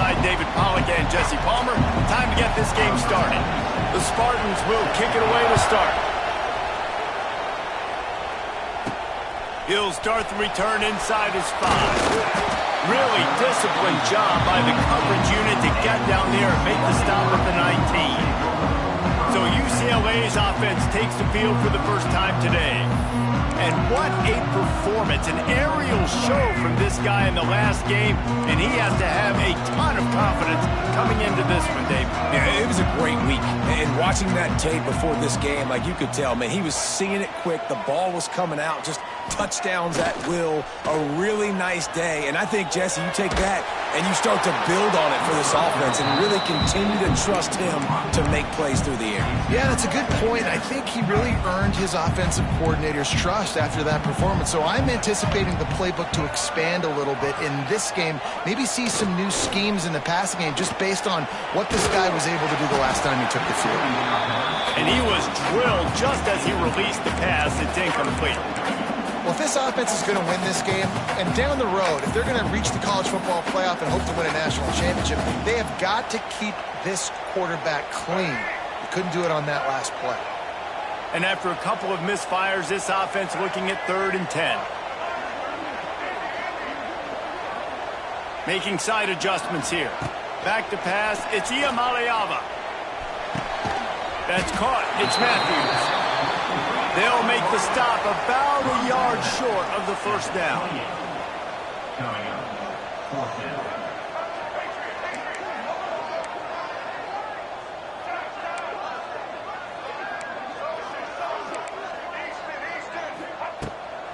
alongside David Pollock and Jesse Palmer. Time to get this game started. The Spartans will kick it away to start. He'll start the return inside his 5. Really disciplined job by the coverage unit to get down there and make the stop at the 19. So UCLA's offense takes the field for the first time today. And what a performance, an aerial show from this guy in the last game, and he has to have a ton of confidence coming into this one, Dave. Yeah, it was a great week, and watching that tape before this game, like you could tell, man, he was seeing it quick, the ball was coming out, just touchdowns at will, a really nice day, and I think, Jesse, you take that and you start to build on it for this offense and really continue to trust him to make plays through the air. Yeah, that's a good point. I think he really earned his offensive coordinator's trust after that performance. So I'm anticipating the playbook to expand a little bit in this game, maybe see some new schemes in the passing game just based on what this guy was able to do the last time he took the field. And he was drilled just as he released the pass. It's incomplete. Well, if this offense is going to win this game, and down the road, if they're going to reach the college football playoff and hope to win a national championship, they have got to keep this quarterback clean. They couldn't do it on that last play. And after a couple of misfires, this offense looking at 3rd and 10. Making side adjustments here. Back to pass, it's Iamaleava. That's caught, it's Matthews. They'll make the stop about a yard short of the first down.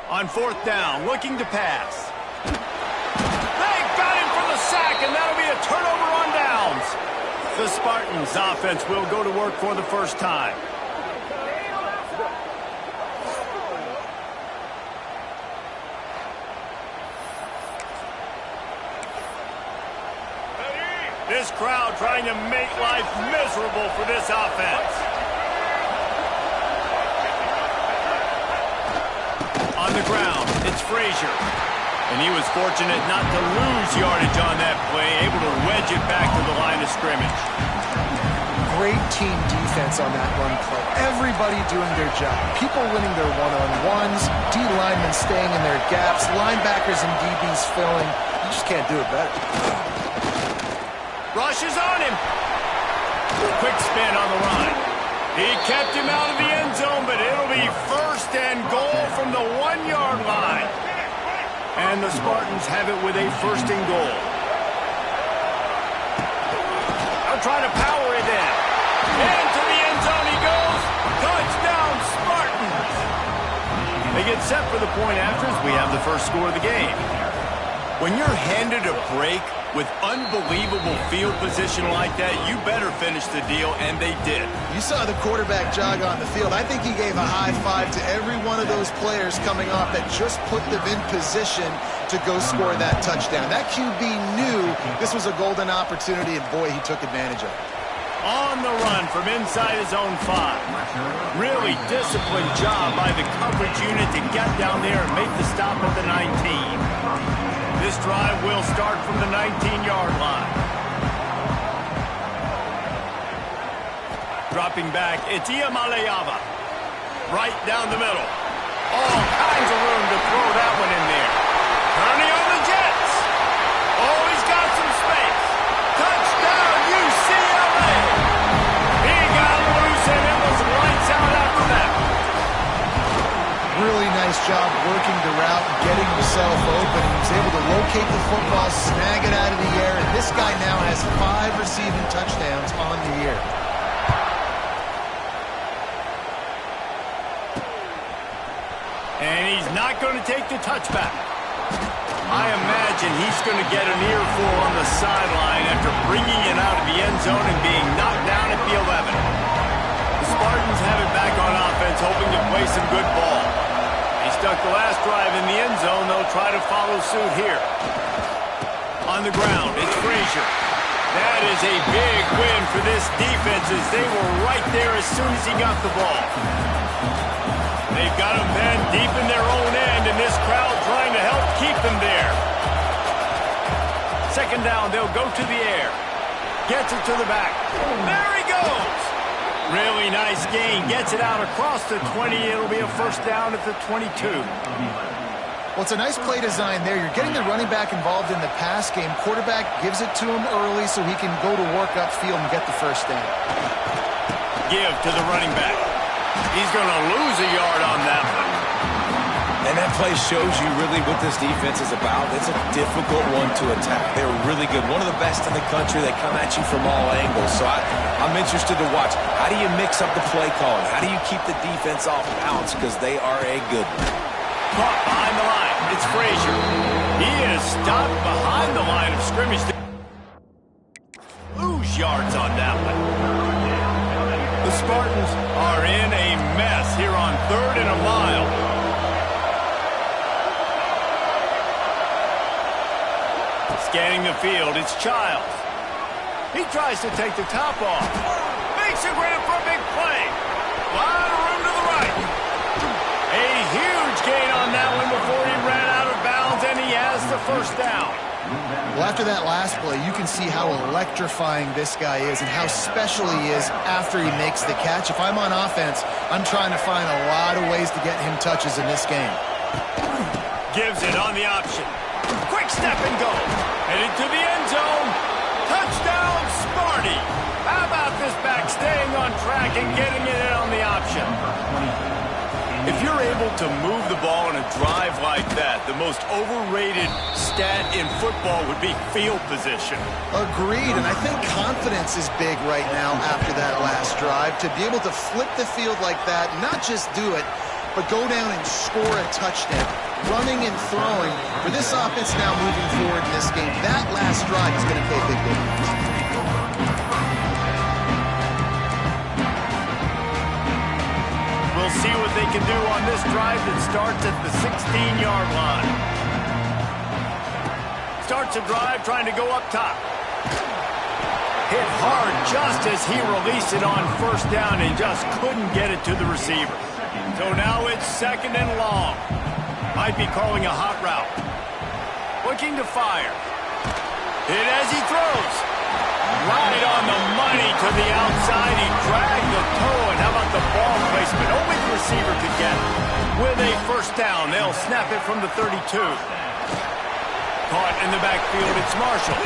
On 4th down, looking to pass. They got him for the sack, and that'll be a turnover on downs. The Spartans' offense will go to work for the first time. This crowd trying to make life miserable for this offense. On the ground, it's Frazier. And he was fortunate not to lose yardage on that play, able to wedge it back to the line of scrimmage. Great team defense on that run play. Everybody doing their job. People winning their one-on-ones, D linemen staying in their gaps, linebackers and DBs filling. You just can't do it better. Rush is on him. Quick spin on the run. He kept him out of the end zone, but it'll be 1st and goal from the 1-yard line. And the Spartans have it with a 1st and goal. They'll try to power it in. Into the end zone he goes. Touchdown, Spartans. They get set for the point after as we have the first score of the game. When you're handed a break with unbelievable field position like that, you better finish the deal, and they did. You saw the quarterback jog on the field. I think he gave a high five to every one of those players coming off that just put them in position to go score that touchdown. That QB knew this was a golden opportunity, and boy, he took advantage of it. On the run from inside his own 5. Really disciplined job by the coverage unit to get down there and make the stop at the 19. This drive will start from the 19-yard line. Dropping back, it's Iamaleava. Right down the middle. All kinds of room to throw that one in there. Turning on the Jets. Oh, he's got some space. Touchdown, UCLA. He got loose, and it was lights out after that. Really nice job working the route, getting himself open. He was able to locate the football, snag it out of the air, and this guy now has 5 receiving touchdowns on the year. And he's not going to take the touchback. I imagine he's going to get an earful on the sideline after bringing it out of the end zone and being knocked down at the 11. The Spartans have it back on offense, hoping to play some good ball. He stuck the last drive in the end zone. They'll try to follow suit here. On the ground, it's Frazier. That is a big win for this defense as they were right there as soon as he got the ball. They've got them then deep in their own end, and this crowd trying to help keep them there. Second down, they'll go to the air. Gets it to the back. There he goes. Really nice gain. Gets it out across the 20. It'll be a first down at the 22. Well, it's a nice play design there. You're getting the running back involved in the pass game. Quarterback gives it to him early so he can go to work upfield and get the first down. Give to the running back. He's going to lose a yard on that one. And that play shows you really what this defense is about. It's a difficult one to attack. They're really good. One of the best in the country. They come at you from all angles. So I'm interested to watch. How do you mix up the play calling? How do you keep the defense off balance? Because they are a good one. Caught behind the line. It's Frazier. He is stopped behind the line of scrimmage. Lose yards on that one. The Spartans are in a mess here on 3rd and a mile. Scanning the field, it's Childs. He tries to take the top off. Makes a grab for a big play. Lot of room to the right. A huge gain on that one before he ran out of bounds, and he has the first down. Well, after that last play, you can see how electrifying this guy is and how special he is after he makes the catch. If I'm on offense, I'm trying to find a lot of ways to get him touches in this game. Gives it on the option. Quick step and go. Headed to the end zone. Touchdown, Sparty. How about this back staying on track and getting it in on the option? If you're able to move the ball in a drive like that, the most overrated stat in football would be field position. Agreed, and I think confidence is big right now after that last drive. To be able to flip the field like that, not just do it, but go down and score a touchdown. Running and throwing. For this offense now moving forward in this game, that last drive is going to pay big dividends. We'll see what they can do on this drive that starts at the 16-yard line. Starts a drive trying to go up top. Hit hard just as he released it on first down and just couldn't get it to the receiver. So now it's 2nd and long. Might be calling a hot route. Looking to fire. Hit as he throws. Right on the money to the outside. He dragged the toe, and how about the ball placement? Only the receiver could get it. With a first down, they'll snap it from the 32. Caught in the backfield, it's Marshall.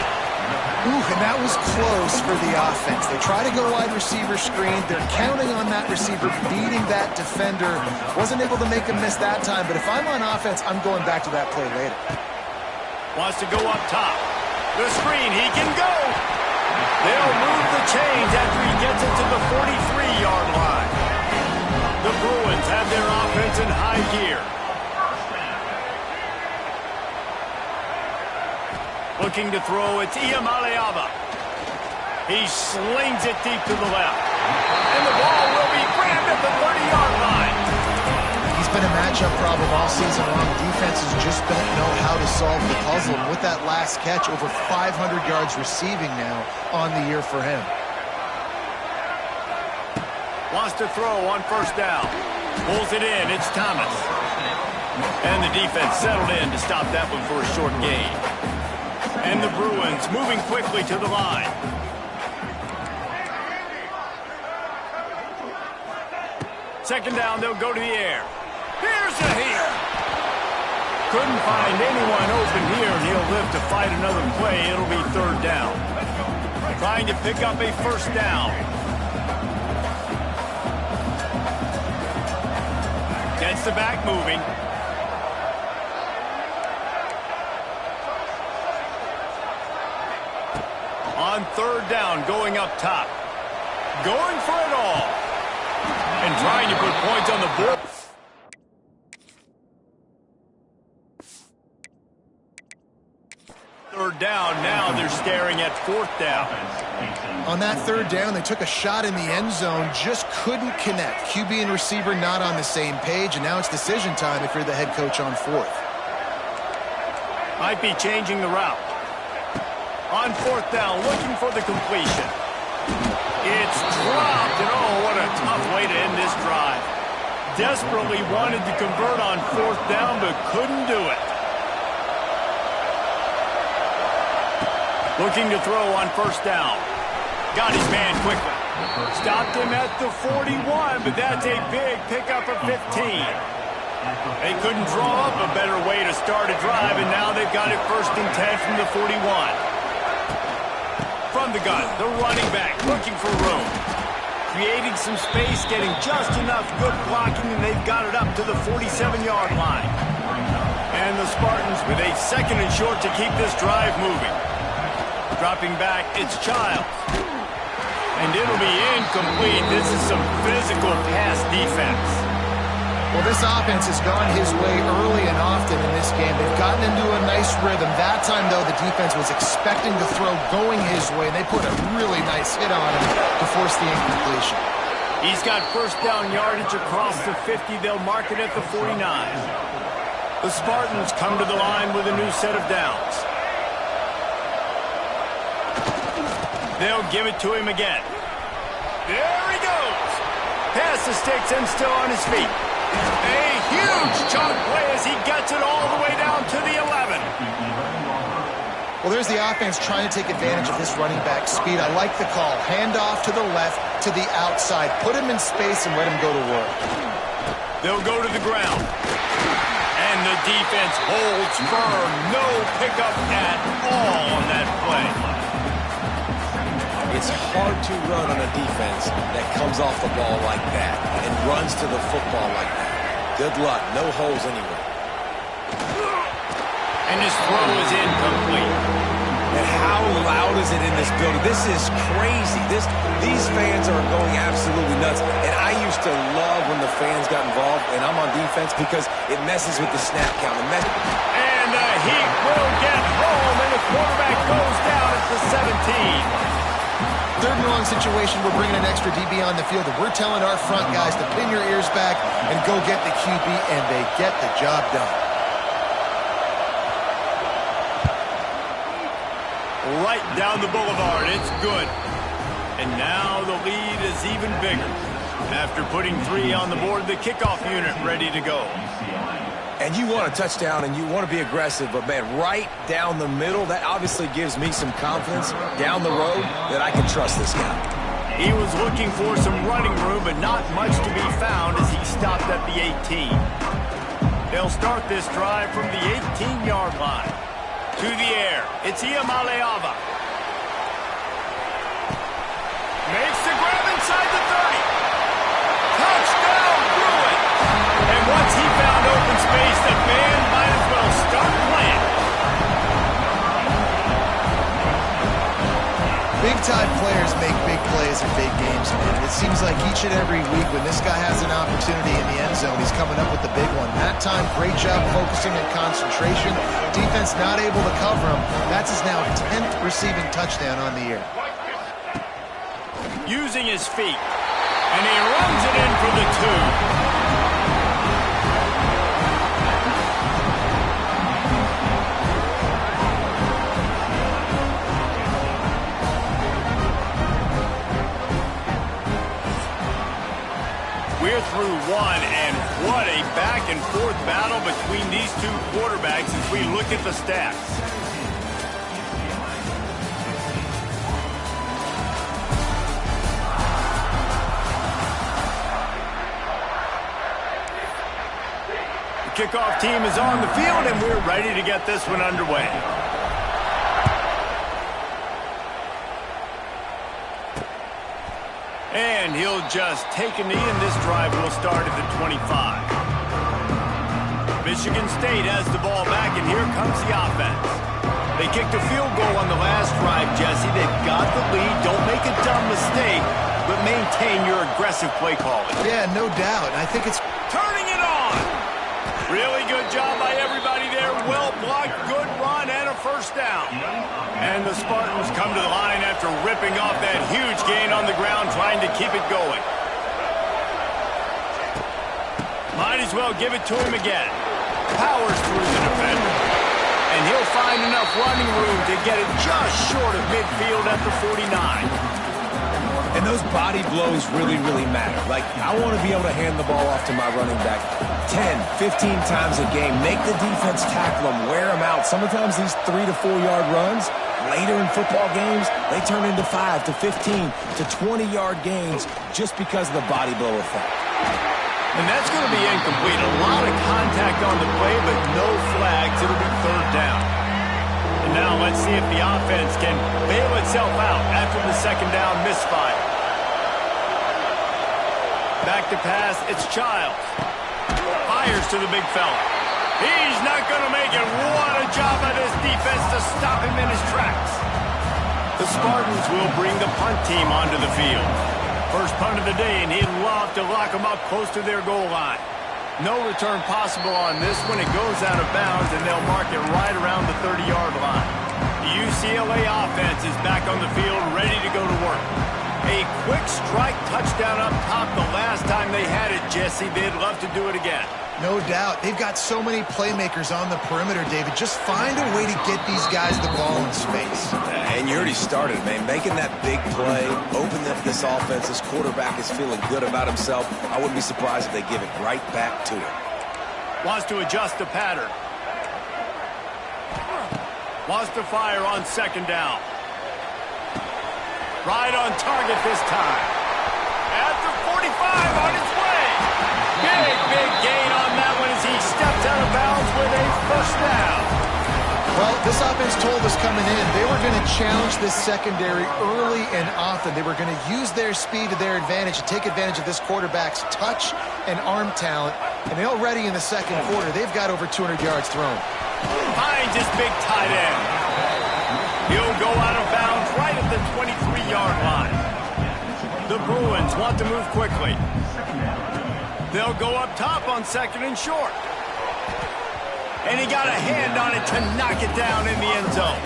Ooh, and that was close for the offense. They try to go wide receiver screen. They're counting on that receiver beating that defender. Wasn't able to make him miss that time, but if I'm on offense, I'm going back to that play later. Wants to go up top. The screen, he can go. They'll move the chains after he gets it to the 43-yard line. The Bruins have their offense in high gear. Looking to throw, it's Iamaleava. He slings it deep to the left. And the ball will be grabbed at the 30-yard line. He's been a matchup problem all season long. Defenses just don't know how to solve the puzzle. And with that last catch, over 500 yards receiving now on the year for him. Wants to throw on first down. Pulls it in, it's Thomas. And the defense settled in to stop that one for a short gain. And the Bruins moving quickly to the line. Second down, they'll go to the air. Here's a hit. Couldn't find anyone open here, and he'll live to fight another play. It'll be 3rd down. Trying to pick up a first down. Gets the back moving. On 3rd down, going up top. Going for it all. And trying to put points on the board. Third down, now they're staring at 4th down. On that 3rd down, they took a shot in the end zone, just couldn't connect. QB and receiver not on the same page, and now it's decision time if you're the head coach on 4th. Might be changing the route. On 4th down, looking for the completion. It's dropped, and oh, what a tough way to end this drive. Desperately wanted to convert on 4th down, but couldn't do it. Looking to throw on first down. Got his man quickly. Stopped him at the 41, but that's a big pickup of 15. They couldn't draw up a better way to start a drive, and now they've got it 1st and 10 from the 41. From the gun, the running back looking for room. Creating some space, getting just enough good blocking, and they've got it up to the 47-yard line. And the Spartans with a 2nd and short to keep this drive moving. Dropping back, it's Childs. And it'll be incomplete. This is some physical pass defense. Well, this offense has gone his way early and often in this game. They've gotten into a nice rhythm. That time, though, the defense was expecting the throw going his way, and they put a really nice hit on him to force the incompletion. He's got 1st down yardage across the 50. They'll mark it at the 49. The Spartans come to the line with a new set of downs. They'll give it to him again. There he goes. Pass the sticks and still on his feet. A huge chunk play as he gets it all the way down to the 11. Well, there's the offense trying to take advantage of this running back speed. I like the call. Hand off to the left, to the outside. Put him in space and let him go to work. They'll go to the ground. And the defense holds firm. No pickup at all on that play. It's hard to run on a defense that comes off the ball like that and runs to the football like that. Good luck. No holes anywhere. And his throw is incomplete. And how loud is it in this building? This is crazy. These fans are going absolutely nuts. And I used to love when the fans got involved, and I'm on defense because it messes with the snap count. And the Heat will get home, and the quarterback goes down at the 17. 3rd and long situation, we're bringing an extra DB on the field, and we're telling our front guys to pin your ears back and go get the QB, and they get the job done. Right down the boulevard, it's good. And now the lead is even bigger. After putting 3 on the board, the kickoff unit ready to go. And you want a touchdown and you want to be aggressive, but man, right down the middle, that obviously gives me some confidence down the road that I can trust this guy. He was looking for some running room, but not much to be found as he stopped at the 18. They'll start this drive from the 18-yard line. To the air, it's Iamaleava. Makes the grab inside the 30. Touchdown, Bruin! And once he found open space, the band might as well start playing. Big-time players make big plays in big games, man. It seems like each and every week when this guy has an opportunity in the end zone, he's coming up with the big one. That time, great job focusing and concentration. Defense not able to cover him. That's his now 10th receiving touchdown on the year. Using his feet, and he runs it in for the 2. We're through 1, and what a back-and-forth battle between these 2 quarterbacks as we look at the stats. The kickoff team is on the field, and we're ready to get this one underway. And he'll just take a knee, and this drive will start at the 25. Michigan State has the ball back, and here comes the offense. They kicked a field goal on the last drive, Jesse. They've got the lead. Don't make a dumb mistake, but maintain your aggressive play calling. Yeah, no doubt. I think it's turning it on. Really good job by everybody there. Well blocked, good run, and a first down. And the Spartans come to the line after ripping off that huge gain on the ground, trying to keep it going. Might as well give it to him again. Powers through the defender. And he'll find enough running room to get it just short of midfield at the 49. And those body blows really, really matter. Like, I want to be able to hand the ball off to my running back 10, 15 times a game. Make the defense tackle them, wear them out. Sometimes these 3 to 4 yard runs, later in football games, they turn into 5 to 15 to 20-yard gains just because of the body blow effect. And that's going to be incomplete. A lot of contact on the play, but no flags. It'll be third down. And now let's see if the offense can bail itself out after the second down misfire. Back to pass, it's Childs. Fires to the big fella. He's not going to make it. What a job by this defense to stop him in his tracks. The Spartans will bring the punt team onto the field. First punt of the day, and he'd love to lock them up close to their goal line. No return possible on this one. It goes out of bounds, and they'll mark it right around the 30-yard line. The UCLA offense is back on the field, ready to go to work. A quick strike touchdown up top the last time they had it, Jesse. They'd love to do it again. No doubt. They've got so many playmakers on the perimeter, David. Just find a way to get these guys the ball in space. And you already started, man. Making that big play, opening up this offense. This quarterback is feeling good about himself. I wouldn't be surprised if they give it right back to him. Wants to adjust the pattern. Wants to fire on second down. Right on target this time. At the 45 on his way. Big gain on that one as he steps out of bounds with a first down. Well, this offense told us coming in they were going to challenge this secondary early and often. They were going to use their speed to their advantage and take advantage of this quarterback's touch and arm talent. And already in the second quarter, they've got over 200 yards thrown. Finds his big tight end. He'll go out of bounds right at the 23-yard line. The Bruins want to move quickly. They'll go up top on second and short. And he got a hand on it to knock it down in the end zone.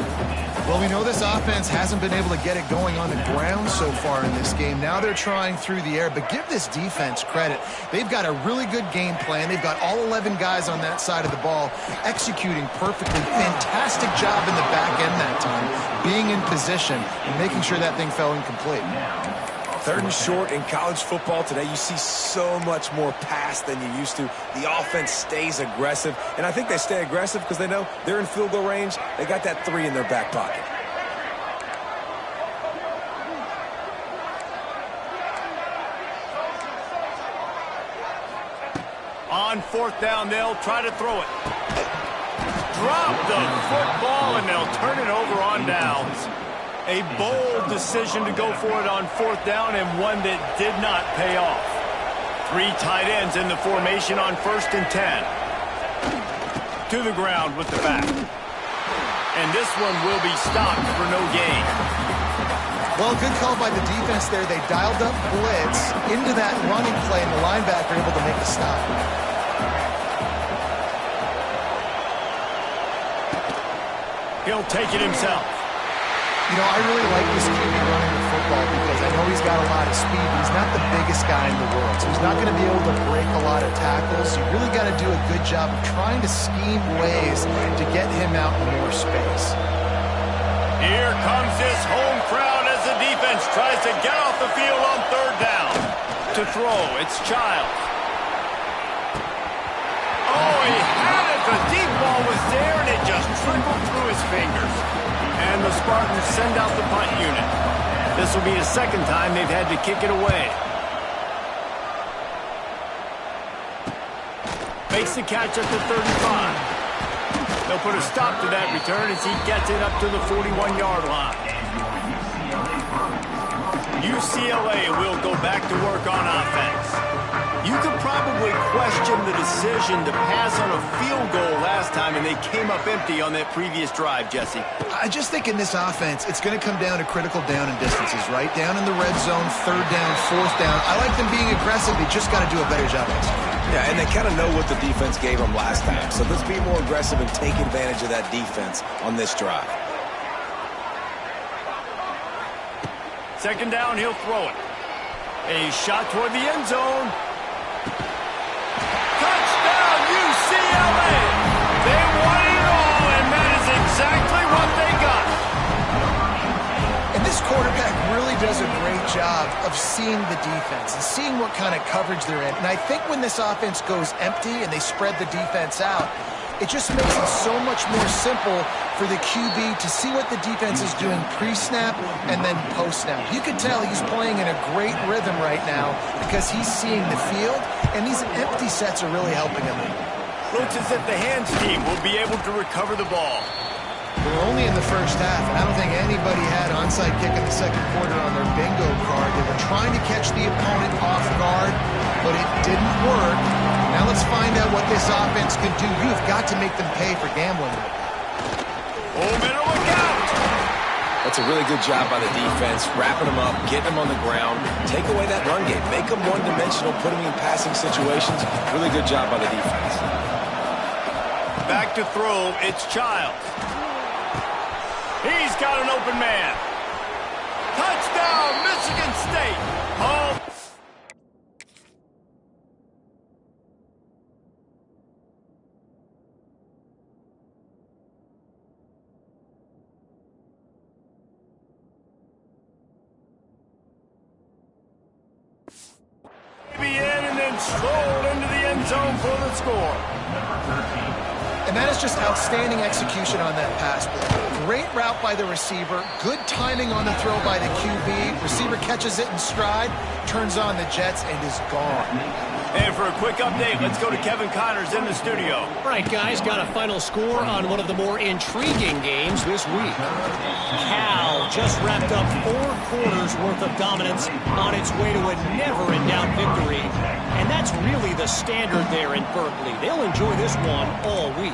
Well, we know this offense hasn't been able to get it going on the ground so far in this game. Now they're trying through the air, but give this defense credit. They've got a really good game plan. They've got all 11 guys on that side of the ball executing perfectly. Fantastic job in the back end that time, being in position and making sure that thing fell incomplete. Third and short in college football today, you see so much more pass than you used to. The offense stays aggressive, and I think they stay aggressive because they know they're in field goal range. They got that 3 in their back pocket. On fourth down, they'll try to throw it. Drop the football, and they'll turn it over on downs. A bold decision to go for it on fourth down, and one that did not pay off. 3 tight ends in the formation on 1st and 10. To the ground with the back. And this one will be stopped for no gain. Well, good call by the defense there. They dialed up blitz into that running play, and the linebacker able to make a stop. He'll take it himself. You know, I really like this QB running the football because I know he's got a lot of speed, but he's not the biggest guy in the world. So he's not going to be able to break a lot of tackles. You really got to do a good job of trying to scheme ways to get him out in more space. Here comes this home crowd as the defense tries to get off the field on third down. To throw, it's Childs. Oh, he had it. The deep ball was there, and it just trickled through his fingers. And the Spartans send out the punt unit. This will be the second time they've had to kick it away. Makes the catch at the 35. They'll put a stop to that return as he gets it up to the 41-yard line. UCLA will go back to work on offense. You could probably question the decision to pass on a field goal last time, and they came up empty on that previous drive, Jesse. I just think in this offense, it's going to come down to critical down and distances, right? Down in the red zone, third down, fourth down. I like them being aggressive. They just got to do a better job executing. Yeah, and they kind of know what the defense gave them last time. So let's be more aggressive and take advantage of that defense on this drive. Second down, he'll throw it. A shot toward the end zone. Touchdown, UCLA! They won it all, and that is exactly what they got. And this quarterback really does a great job of seeing the defense and seeing what kind of coverage they're in. And I think when this offense goes empty and they spread the defense out, it just makes it so much more simple for the QB to see what the defense is doing pre-snap and then post-snap. You can tell he's playing in a great rhythm right now because he's seeing the field, and these empty sets are really helping him. Looks as if the hands team will be able to recover the ball. We're only in the first half, and I don't think anybody had onside kick in the second quarter on their bingo card. They were trying to catch the opponent off guard, but it didn't work. Now let's find out what this offense can do. You've got to make them pay for gambling. Oh, man, look out! That's a really good job by the defense, wrapping them up, getting them on the ground, take away that run game, make them one-dimensional, put them in passing situations. Really good job by the defense. Back to throw, it's Childs. He's got an open man. Touchdown, Michigan State. Oh. Maybe in and then strolled into the end zone for the score. And that is just outstanding execution on that pass play. Great route by the receiver, good timing on the throw by the QB. Receiver catches it in stride, turns on the jets, and is gone. And for a quick update, let's go to Kevin Connors in the studio. All right, guys, got a final score on one of the more intriguing games this week. Cal just wrapped up 4 quarters worth of dominance on its way to a never-in-doubt victory. And that's really the standard there in Berkeley. They'll enjoy this one all week.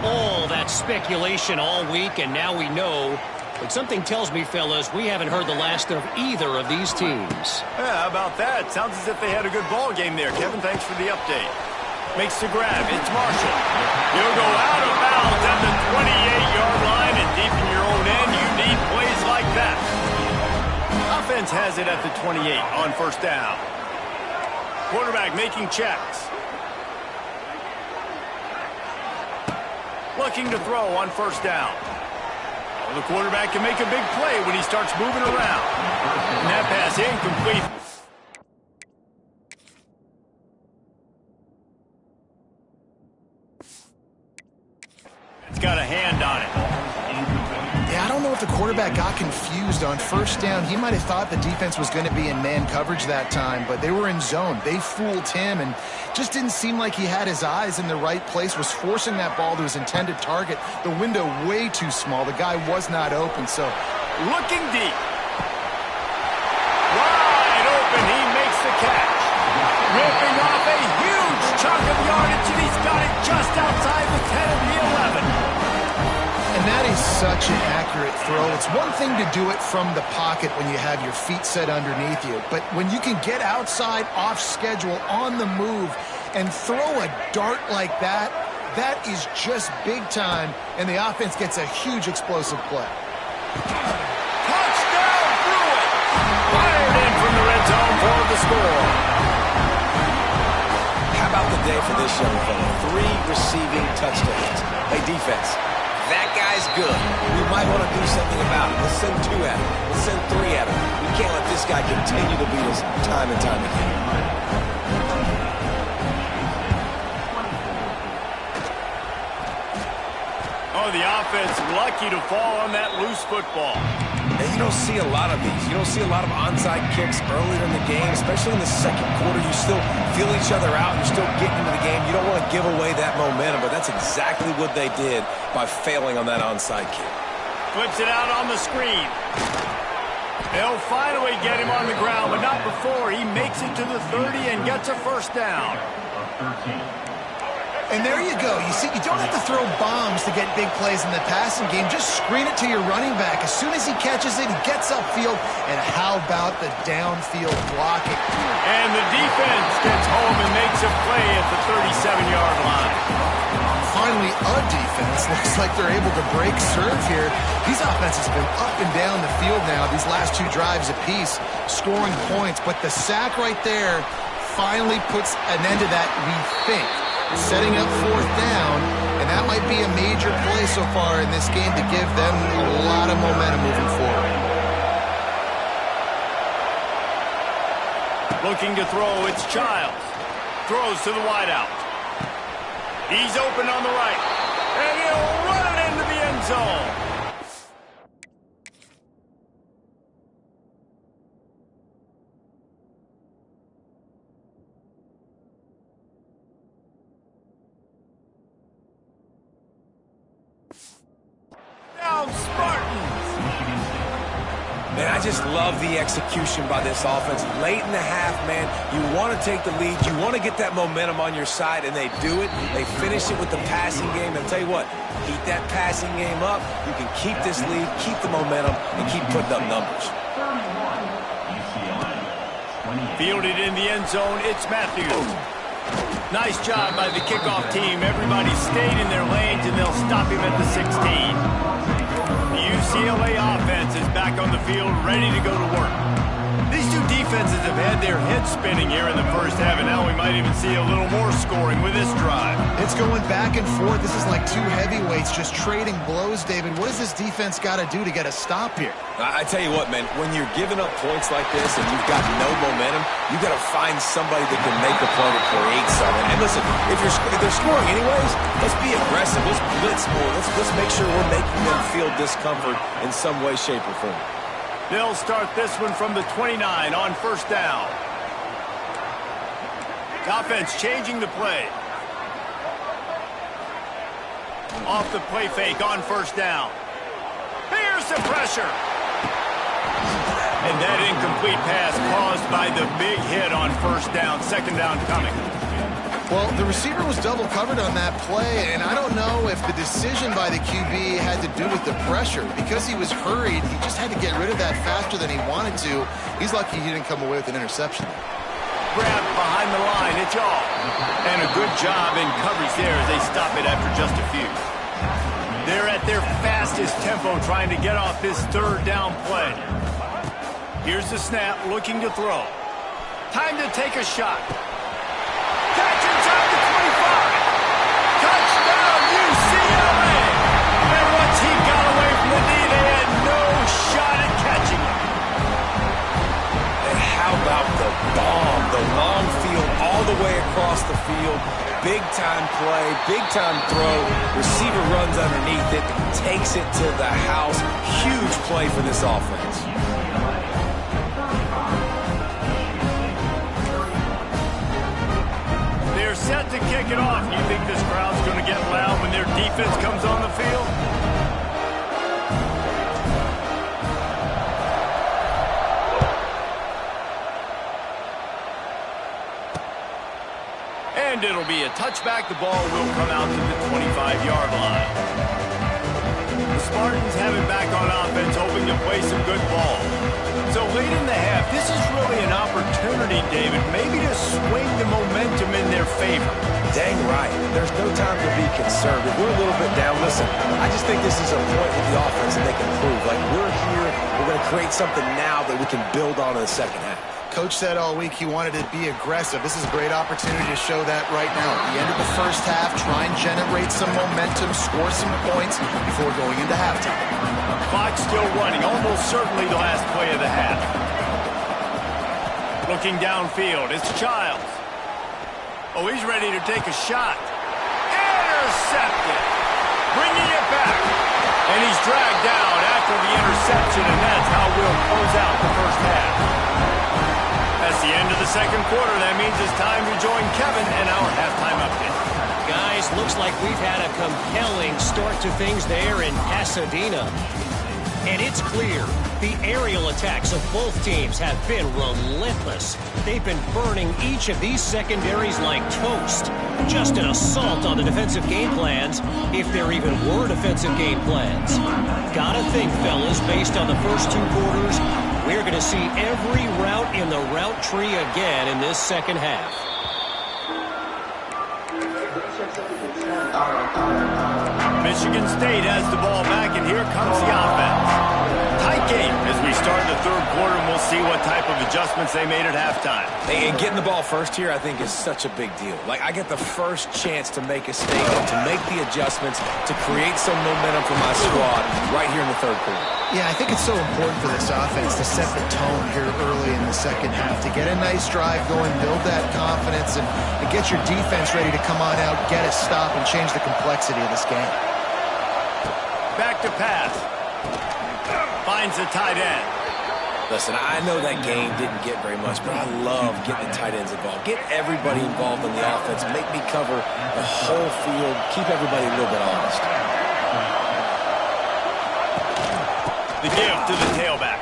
All that speculation all week, and now we know. But something tells me, fellas, we haven't heard the last of either of these teams. Yeah, how about that? Sounds as if they had a good ball game there. Kevin, thanks for the update. Makes the grab. It's Marshall. He'll go out of bounds at the 28-yard line, and deep in your own end, you need plays like that. Offense has it at the 28 on first down. Quarterback making checks. Looking to throw on first down. The quarterback can make a big play when he starts moving around. And that pass incomplete. It's got a hand on it. Yeah, I don't know if the quarterback got confused on first down. He might have thought the defense was going to be in man coverage that time, but they were in zone. They fooled him and just didn't seem like he had his eyes in the right place, was forcing that ball to his intended target. The window way too small. The guy was not open, so looking deep. Wide open, he makes the catch. Ripping off a huge chunk of yardage, and he's got it just outside the 10 of the 11. And that is such an accurate throw. It's one thing to do it from the pocket when you have your feet set underneath you, but when you can get outside, off schedule, on the move, and throw a dart like that, that is just big time, and the offense gets a huge explosive play. Touchdown, threw it! Fired in from the red zone for the score. How about the day for this young fella? 3 receiving touchdowns. Hey, defense. That guy's good. We might want to do something about it. Let's send 2 at him. Let's send 3 at him. We can't let this guy continue to beat us time and time again. Oh, the offense lucky to fall on that loose football. And you don't see a lot of these. You don't see a lot of onside kicks earlier in the game, especially in the second quarter. You still feel each other out. You're still getting into the game. You don't want to give away that momentum, but that's exactly what they did by failing on that onside kick. Flips it out on the screen. They'll finally get him on the ground, but not before he makes it to the 30 and gets a first down. And there you go. You see, you don't have to throw bombs to get big plays in the passing game. Just screen it to your running back. As soon as he catches it, he gets upfield. And how about the downfield blocking? And the defense gets home and makes a play at the 37-yard line. Finally, a defense. Looks like they're able to break serve here. These offenses have been up and down the field now, these last 2 drives apiece, scoring points. But the sack right there finally puts an end to that, we think. Setting up 4th down, and that might be a major play so far in this game to give them a lot of momentum moving forward. Looking to throw, it's Childs. Throws to the wideout. He's open on the right. And he'll run it into the end zone. Down Spartans. Man, I just love the execution by this offense. Late in the half, man, you want to take the lead. You want to get that momentum on your side, and they do it. They finish it with the passing game. And I'll tell you what, keep that passing game up. You can keep this lead, keep the momentum, and keep putting up numbers. Fielded in the end zone, it's Matthews. Nice job by the kickoff team. Everybody stayed in their lanes, and they'll stop him at the 16. The UCLA offense is back on the field, ready to go to work. These two defenses have had their heads spinning here in the first half, and now we might even see a little more scoring with this drive. It's going back and forth. This is like two heavyweights just trading blows, David. What does this defense got to do to get a stop here? I tell you what, man, when you're giving up points like this and you've got no momentum, you got to find somebody that can make a play to create something. And listen, if they're scoring anyways, let's be aggressive. Let's blitz more. Let's make sure we're making them feel discomfort in some way, shape, or form. They'll start this one from the 29 on first down. The offense changing the play. Off the play fake on first down. Here's the pressure. And that incomplete pass caused by the big hit on first down. Second down coming. Well, the receiver was double covered on that play, and I don't know if the decision by the QB had to do with the pressure. Because he was hurried, he just had to get rid of that faster than he wanted to. He's lucky he didn't come away with an interception. Grab behind the line, it's all. And a good job in coverage there as they stop it after just a few. They're at their fastest tempo trying to get off this third down play. Here's the snap, looking to throw. Time to take a shot. Catch inside the 25. Touchdown, UCLA. And once he got away from the knee, they had no shot at catching him. And how about the bomb? The long field all the way across the field. Big-time play, big-time throw. Receiver runs underneath it, takes it to the house. Huge play for this offense. They're set to kick it off. You think this crowd's going to get loud when their defense comes on the field? And it'll be a touchback. The ball will come out to the 25-yard line. The Spartans have it back on offense, hoping to play some good ball. So late in the half, this is really an opportunity, David, maybe to swing the momentum in their favor. Dang right. There's no time to be concerned. If we're a little bit down, listen, I just think this is a point with the offense that they can prove. Like, we're here, we're going to create something now that we can build on in the second half. Coach said all week he wanted to be aggressive. This is a great opportunity to show that right now. At the end of the first half, try and generate some momentum, score some points before going into halftime. Clock still running, almost certainly the last play of the half. Looking downfield, it's Childs. Oh, he's ready to take a shot. Intercepted. Bringing it back. And he's dragged down after the interception, and that's how we'll close out the first half. That's the end of the second quarter. That means it's time to join Kevin and our halftime update. Guys, looks like we've had a compelling start to things there in Pasadena. And it's clear the aerial attacks of both teams have been relentless. They've been burning each of these secondaries like toast. Just an assault on the defensive game plans, if there even were defensive game plans. Gotta think, fellas, based on the first two quarters, we're going to see every route in the route tree again in this second half. Michigan State has the ball back, and here comes the offense. Tight game as we start the third quarter, and we'll We'll see what type of adjustments they made at halftime. And getting the ball first here, I think, is such a big deal. Like, I get the first chance to make a statement, to make the adjustments, to create some momentum for my squad right here in the third quarter. Yeah, I think it's so important for this offense to set the tone here early in the second half, to get a nice drive going, build that confidence, and get your defense ready to come on out, get a stop, and change the complexity of this game. Back to pass. Finds the tight end. Listen, I know that game didn't get very much, but I love getting the tight ends involved. Get everybody involved in the offense. Make me cover the whole field. Keep everybody a little bit honest. The give to the tailback.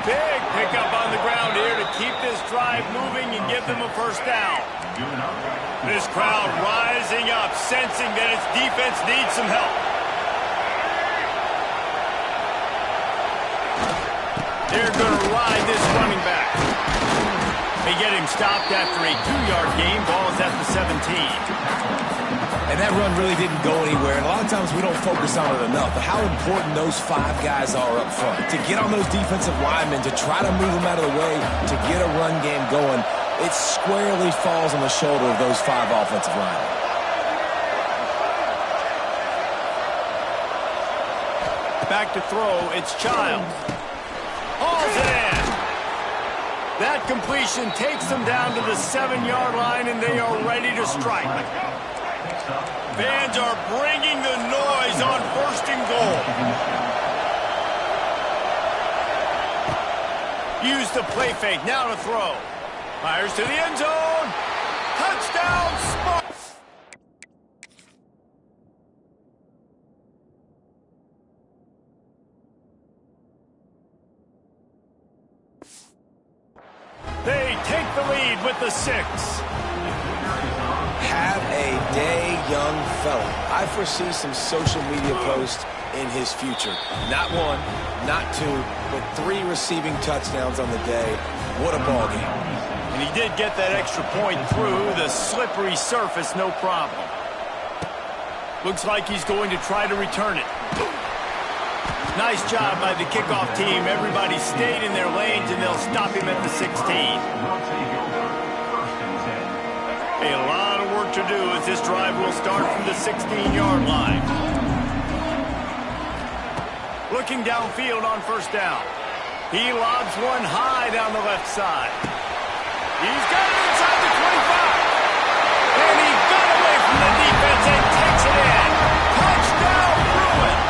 Big pickup on the ground here to keep this drive moving and give them a first down. This crowd rising up, sensing that its defense needs some help. They're going to ride this running back. They get him stopped after a 2-yard gain. Ball is at the 17. And that run really didn't go anywhere. And a lot of times we don't focus on it enough. But how important those 5 guys are up front. To get on those defensive linemen, to try to move them out of the way, to get a run game going, it squarely falls on the shoulder of those 5 offensive linemen. Back to throw, it's Childs. Hauls it in. That completion takes them down to the 7-yard line, and they are ready to strike. Fans are bringing the noise on 1st and goal. Use the play fake, now to throw. Fires to the end zone. Touchdown, Spartans! They take the lead with the 6. Have a day, young fella. I foresee some social media posts in his future. Not 1, not 2, but 3 receiving touchdowns on the day. What a ball game. And he did get that extra point through the slippery surface, no problem. Looks like he's going to try to return it. Nice job by the kickoff team. Everybody stayed in their lanes, and they'll stop him at the 16. A lot of work to do as this drive will start from the 16-yard line. Looking downfield on 1st down. He lobs one high down the left side. He's got it inside the 25. And he got away from the defense and takes it in. Touchdown, Bruin.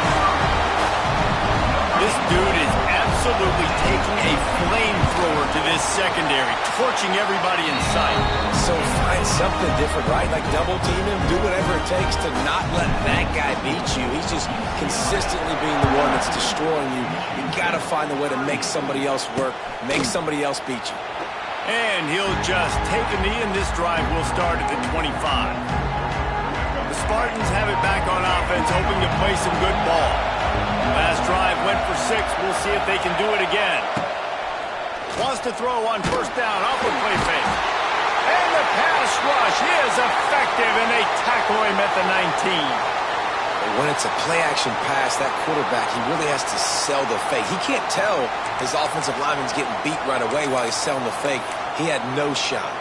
This dude is absolutely taking a flamethrower to this secondary, torching everybody in sight. So find something different, right? Like double team him, do whatever it takes to not let that guy beat you. He's just consistently being the one that's destroying you. You got to find a way to make somebody else work, make somebody else beat you. And he'll just take a knee, and this drive will start at the 25. The Spartans have it back on offense, hoping to play some good ball. Last drive went for 6. We'll see if they can do it again. Wants to throw on 1st down. Off the play fake. And the pass rush is effective, and they tackle him at the 19. When it's a play-action pass, that quarterback, he really has to sell the fake. He can't tell his offensive lineman's getting beat right away while he's selling the fake. He had no shot.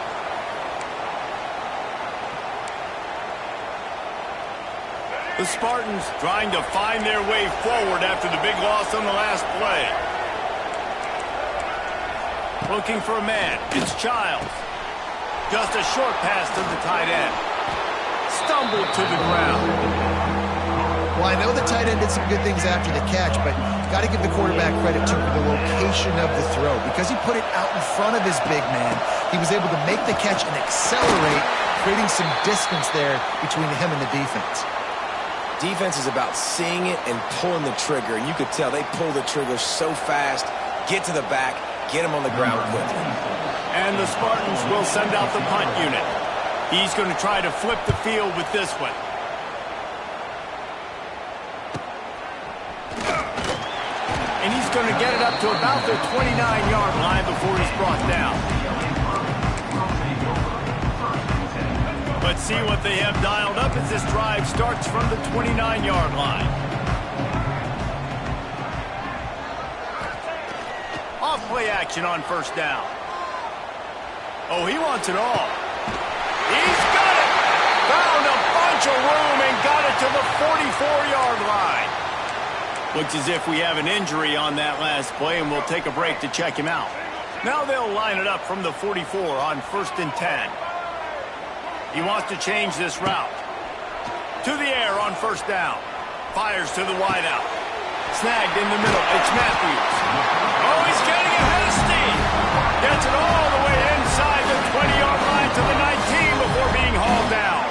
The Spartans trying to find their way forward after the big loss on the last play. Looking for a man. It's Childs. Just a short pass to the tight end. Stumbled to the ground. Well, I know the tight end did some good things after the catch, but got to give the quarterback credit too for the location of the throw. Because he put it out in front of his big man, he was able to make the catch and accelerate, creating some distance there between him and the defense. Defense is about seeing it and pulling the trigger, and you could tell they pull the trigger so fast, get to the back, get him on the ground quickly. And the Spartans will send out the punt unit. He's going to try to flip the field with this one. And he's going to get it up to about the 29-yard line before he's brought down. Let's see what they have dialed up as this drive starts from the 29-yard line. off play action on first down. Oh, he wants it all. He's got it! Found a bunch of room and got it to the 44-yard line. Looks as if we have an injury on that last play, and we'll take a break to check him out. Now they'll line it up from the 44 on 1st and 10. He wants to change this route. To the air on first down. Fires to the wideout. Snagged in the middle. It's Matthews. Oh, he's getting ahead of steam. Gets it all the way inside the 20-yard line to the 19 before being hauled down.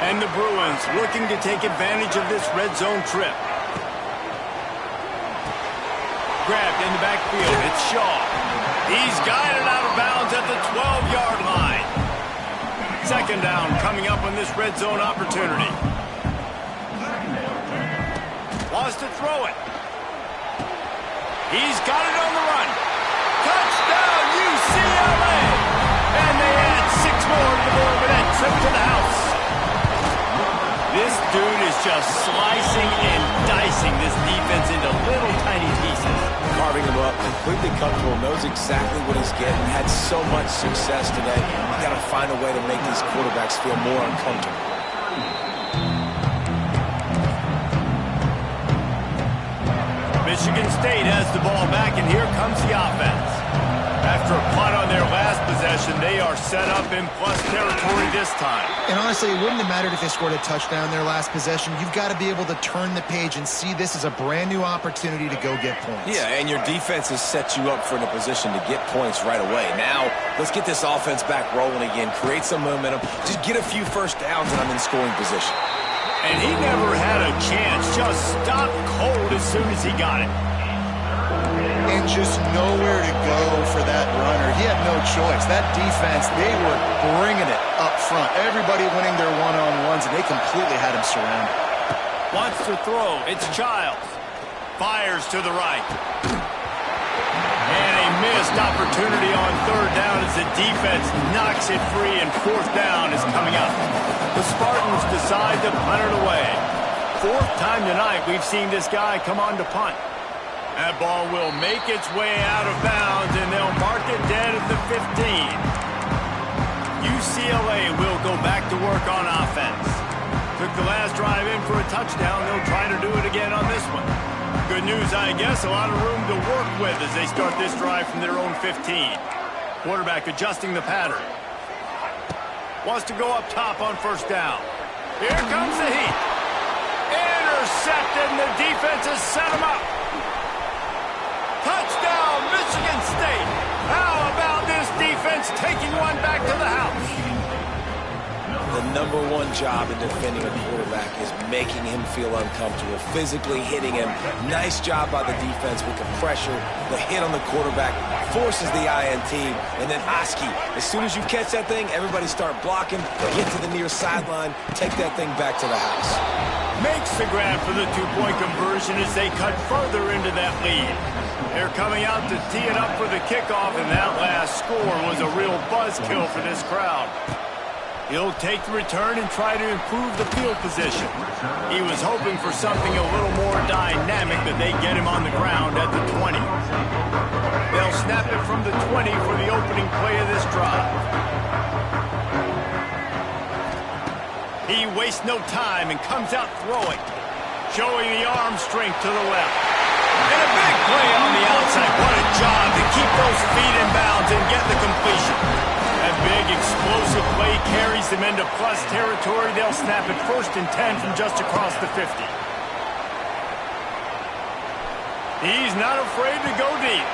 And the Bruins looking to take advantage of this red zone trip. Grabbed in the backfield. It's Shaw. He's guided out of bounds at the 12-yard line. Second down coming up on this red zone opportunity. Wants to throw it. He's got it on the run. Touchdown, UCLA! And they add 6 more to the board with that trip to the house. This dude is just slicing and dicing this defense into little tiny pieces. Carving him up, completely comfortable, knows exactly what he's getting, had so much success today. You got to find a way to make these quarterbacks feel more uncomfortable. Michigan State has the ball back, and here comes the offense. After a punt on their last possession, they are set up in plus territory this time. And honestly, it wouldn't have mattered if they scored a touchdown their last possession. You've got to be able to turn the page and see this as a brand new opportunity to go get points. Yeah, and your defense has set you up for a position to get points right away. Now, let's get this offense back rolling again, create some momentum, just get a few first downs, and I'm in scoring position. And he never had a chance, just stopped cold as soon as he got it. And just nowhere to go for that runner. He had no choice. That defense, they were bringing it up front. Everybody winning their one-on-ones, and they completely had him surrounded. Wants to throw. It's Childs. Fires to the right. And a missed opportunity on third down as the defense knocks it free, and fourth down is coming up. The Spartans decide to punt it away. Fourth time tonight we've seen this guy come on to punt. That ball will make its way out of bounds, and they'll mark it dead at the 15. UCLA will go back to work on offense. Took the last drive in for a touchdown. They'll try to do it again on this one. Good news, I guess, a lot of room to work with as they start this drive from their own 15. Quarterback adjusting the pattern. Wants to go up top on first down. Here comes the heat. Intercepted, and the defense has set him up. Touchdown, Michigan State. How about this defense taking one back to the house? The number one job in defending a quarterback is making him feel uncomfortable, physically hitting him. Nice job by the defense with the pressure. The hit on the quarterback forces the INT. And then Oski, as soon as you catch that thing, everybody start blocking, get to the near sideline, take that thing back to the house. Makes the grab for the two-point conversion as they cut further into that lead. They're coming out to tee it up for the kickoff, and that last score was a real buzzkill for this crowd. He'll take the return and try to improve the field position. He was hoping for something a little more dynamic, that they get him on the ground at the 20. They'll snap it from the 20 for the opening play of this drive. He wastes no time and comes out throwing, showing the arm strength to the left. And a big play on the outside. What a job to keep those feet in bounds and get the completion. That big explosive play carries them into plus territory. They'll snap it 1st and 10 from just across the 50. He's not afraid to go deep.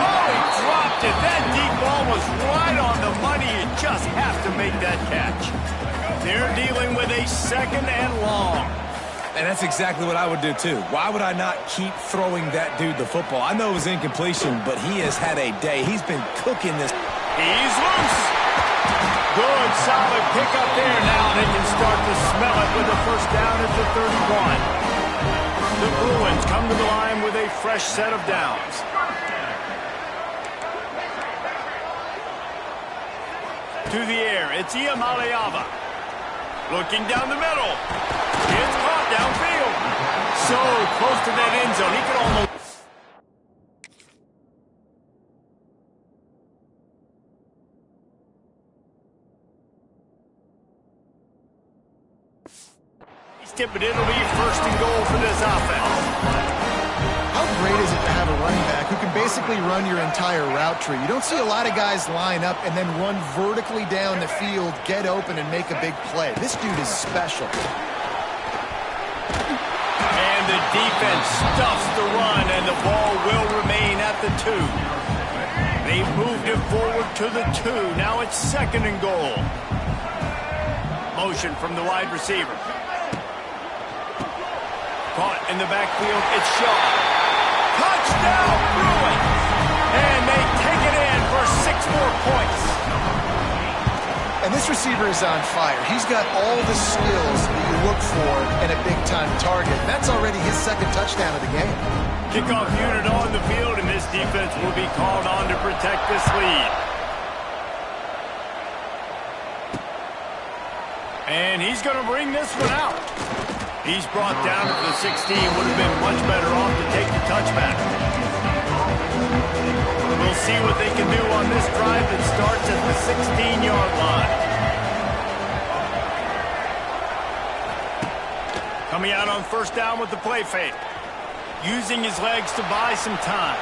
Oh, he dropped it. That deep ball was right on the money. You just have to make that catch. They're dealing with a 2nd and long. And that's exactly what I would do, too. Why would I not keep throwing that dude the football? I know it was incompletion, but he has had a day. He's been cooking this. He's loose. Good, solid pickup there. Now they can start to smell it with the first down at the 31. The Bruins come to the line with a fresh set of downs. To the air, it's Iamaleava. Looking down the middle. It's caught downfield. So close to that end zone. He could almost... missed it, but it'll be first and goal for this offense. How great is it to have a running back who can basically run your entire route tree? You don't see a lot of guys line up and then run vertically down the field, get open, and make a big play. This dude is special. And the defense stuffs the run, and the ball will remain at the 2. They've moved it forward to the 2. Now it's second and goal. Motion from the wide receiver. Caught in the backfield. It's Shaw. Touchdown, Bruins! And they take it in for 6 more points. And this receiver is on fire. He's got all the skills that you look for in a big-time target. That's already his second touchdown of the game. Kickoff unit on the field, and this defense will be called on to protect this lead. And he's going to bring this one out. He's brought down to the 16. Would have been much better off to take the touchback. We'll see what they can do on this drive that starts at the 16-yard line. Coming out on first down with the play fake. Using his legs to buy some time.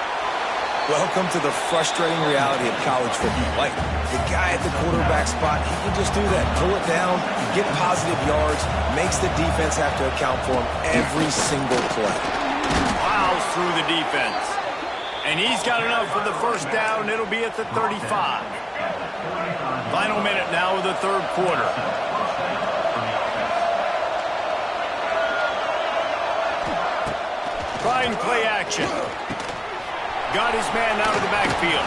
Welcome to the frustrating reality of college football. Like, the guy at the quarterback spot, he can just do that. Pull it down, get positive yards, makes the defense have to account for him every single play. Plows through the defense. And he's got enough for the first down. It'll be at the 35. Final minute now of the third quarter. Trying play action. Got his man out of the backfield.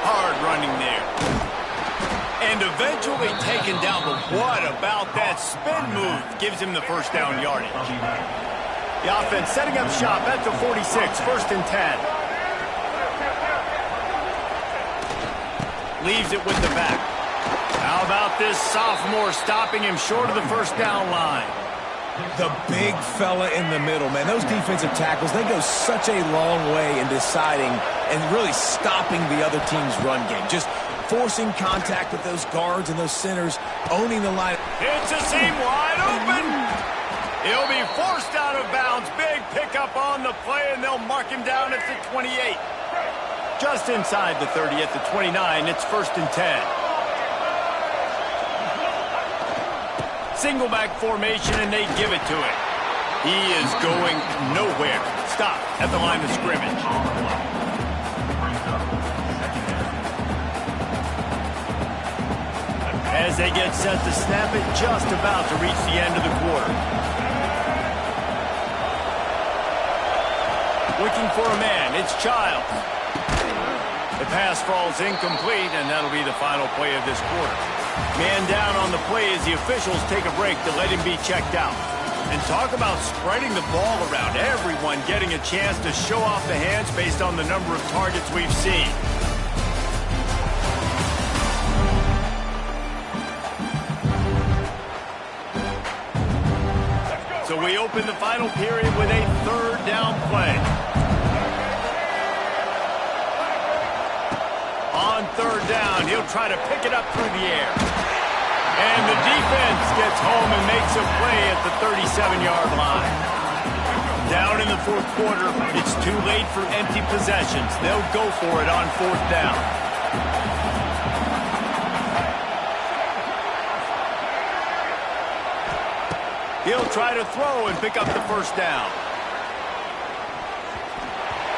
Hard running there. And eventually taken down. But what about that spin move? Gives him the first down yardage. The offense setting up shop at the 46. First and 10. Leaves it with the back. How about this sophomore stopping him short of the first down line? The big fella in the middle, man. Those defensive tackles, they go such a long way in deciding and really stopping the other team's run game. Just forcing contact with those guards and those centers, owning the line. It's a seam wide open. He'll be forced out of bounds. Big pickup on the play, and they'll mark him down at the 28. Just inside the 30 at the 29. It's first and 10. Single back formation, and they give it to him. He is going nowhere. Stop at the line of scrimmage. As they get set to snap it, just about to reach the end of the quarter. Looking for a man, it's Childs. The pass falls incomplete, and that'll be the final play of this quarter. Man down on the play as the officials take a break to let him be checked out. And talk about spreading the ball around. Everyone getting a chance to show off the hands based on the number of targets we've seen. So we open the final period with a third down play. On third down, he'll try to pick it up through the air. And the defense gets home and makes a play at the 37-yard line. Down in the fourth quarter, it's too late for empty possessions. They'll go for it on fourth down. He'll try to throw and pick up the first down.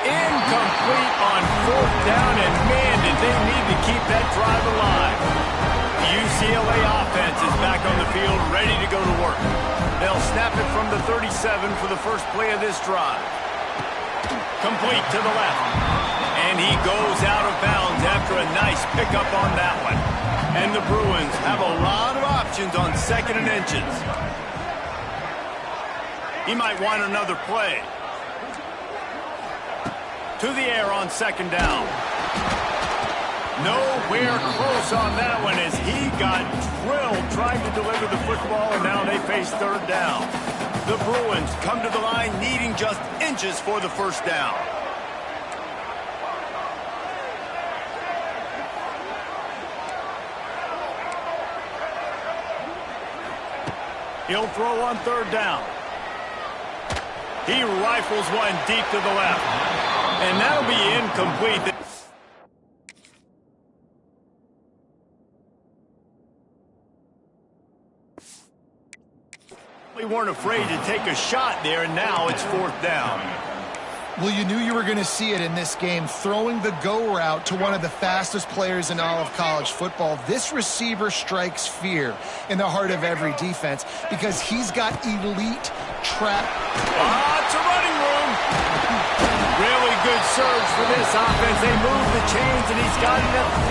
Incomplete on fourth down, and man, did they need to keep that drive alive. The UCLA offense is back on the field, ready to go to work. They'll snap it from the 37 for the first play of this drive. Complete to the left. And he goes out of bounds after a nice pickup on that one. And the Bruins have a lot of options on second and inches. He might want another play. To the air on second down. Nowhere close on that one as he got drilled trying to deliver the football, and now they face third down. The Bruins come to the line needing just inches for the first down. He'll throw on third down. He rifles one deep to the left. And that'll be incomplete. We weren't afraid to take a shot there, and now it's fourth down. Well, you knew you were going to see it in this game, throwing the go route to one of the fastest players in all of college football. This receiver strikes fear in the heart of every defense because he's got elite trap. It's a running room. Really good surge for this offense. They move the chains, and he's got it at the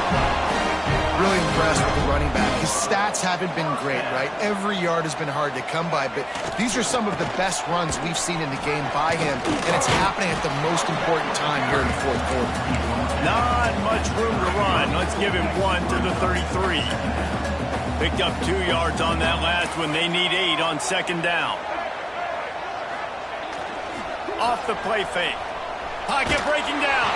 34. Really impressed with the running back. His stats haven't been great, right? Every yard has been hard to come by, but these are some of the best runs we've seen in the game by him, and it's happening at the most important time here in the fourth quarter. Not much room to run. Let's give him one to the 33. Picked up 2 yards on that last one. They need 8 on second down. Off the play fake. Pocket breaking down.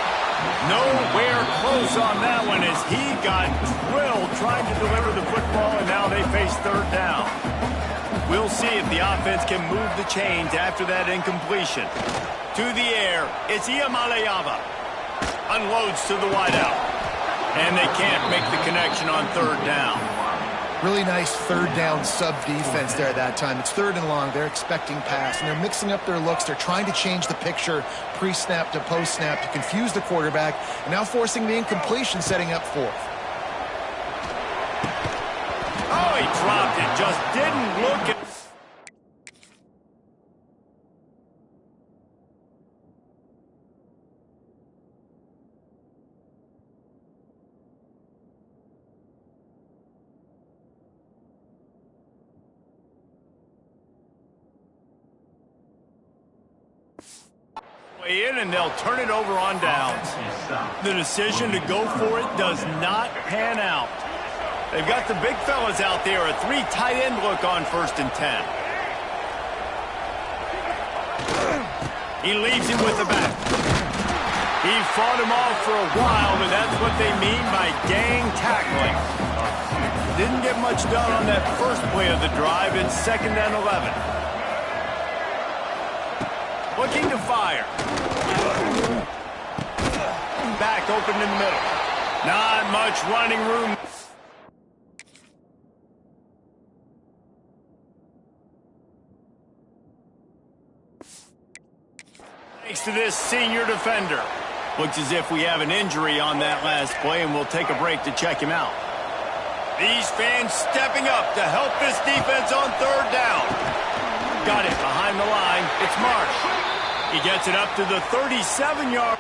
Nowhere close on that one as he got drilled trying to deliver the football, and now they face third down. We'll see if the offense can move the chains after that incompletion. To the air, it's Iamaleava. Unloads to the wideout. And they can't make the connection on third down. Really nice third down sub-defense there that time. It's third and long. They're expecting pass, and they're mixing up their looks. They're trying to change the picture pre-snap to post-snap to confuse the quarterback, and now forcing the incompletion, setting up fourth. Oh, he dropped it. Just didn't look at... in, and they'll turn it over on downs. The decision to go for it does not pan out. They've got the big fellas out there, a 3 tight end look on 1st and 10. He leaves him with the back. He fought him off for a while, but that's what they mean by gang tackling. Didn't get much done on that first play of the drive. It's 2nd and 11. Looking to fire. Back open in the middle. Not much running room. Thanks to this senior defender. Looks as if we have an injury on that last play, and we'll take a break to check him out. These fans stepping up to help this defense on third down. Got it behind the line. It's Marsh. He gets it up to the 37-yard.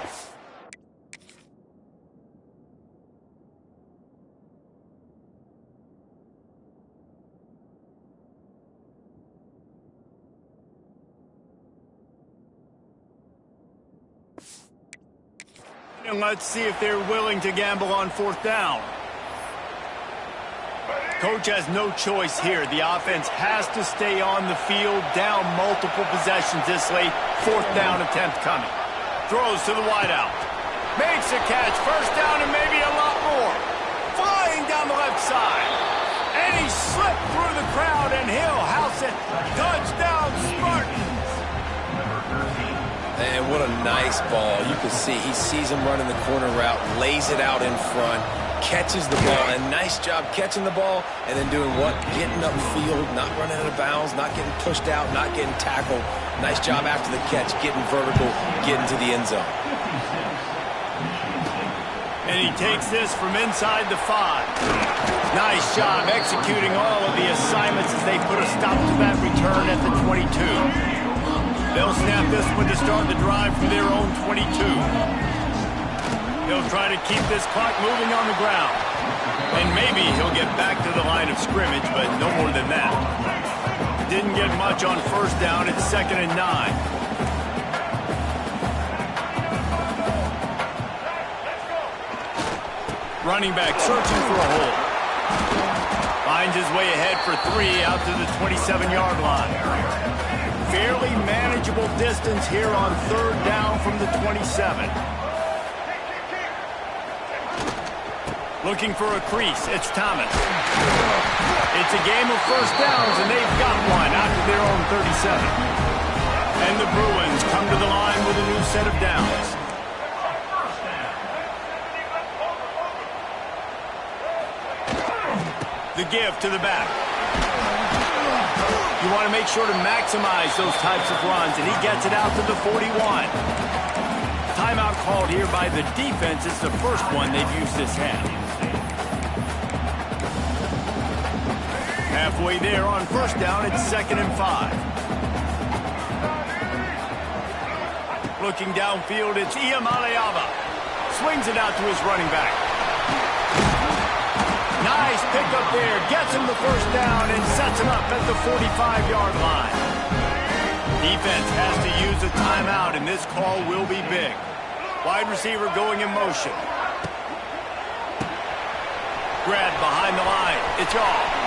And let's see if they're willing to gamble on fourth down. Coach has no choice here. The offense has to stay on the field, down multiple possessions this late. Fourth down attempt coming. Throws to the wideout. Makes a catch. First down and maybe a lot more. Flying down the left side. And he slipped through the crowd, and he'll house it. Touchdown, Spartans. And what a nice ball. You can see he sees him running the corner route, lays it out in front, catches the ball, and nice job catching the ball and then doing what? Getting upfield, not running out of bounds, not getting pushed out, not getting tackled. Nice job after the catch, getting vertical, getting to the end zone. And he takes this from inside the 5. Nice job executing all of the assignments as they put a stop to that return at the 22. They'll snap this one to start the drive from their own 22. He'll try to keep this clock moving on the ground. And maybe he'll get back to the line of scrimmage, but no more than that. Didn't get much on first down. It's 2nd and 9. Running back searching for a hole. Finds his way ahead for 3 out to the 27-yard line. Fairly manageable distance here on third down from the 27. Looking for a crease. It's Thomas. It's a game of first downs, and they've got one out to their own 37. And the Bruins come to the line with a new set of downs. The give to the back. You want to make sure to maximize those types of runs, and he gets it out to the 41. Timeout called here by the defense. It's the first one they've used this half. Halfway there on first down, it's 2nd and 5. Looking downfield, it's Iamaleava. Swings it out to his running back. Nice pickup there. Gets him the first down and sets him up at the 45-yard line. Defense has to use a timeout, and this call will be big. Wide receiver going in motion. Grab behind the line. It's off.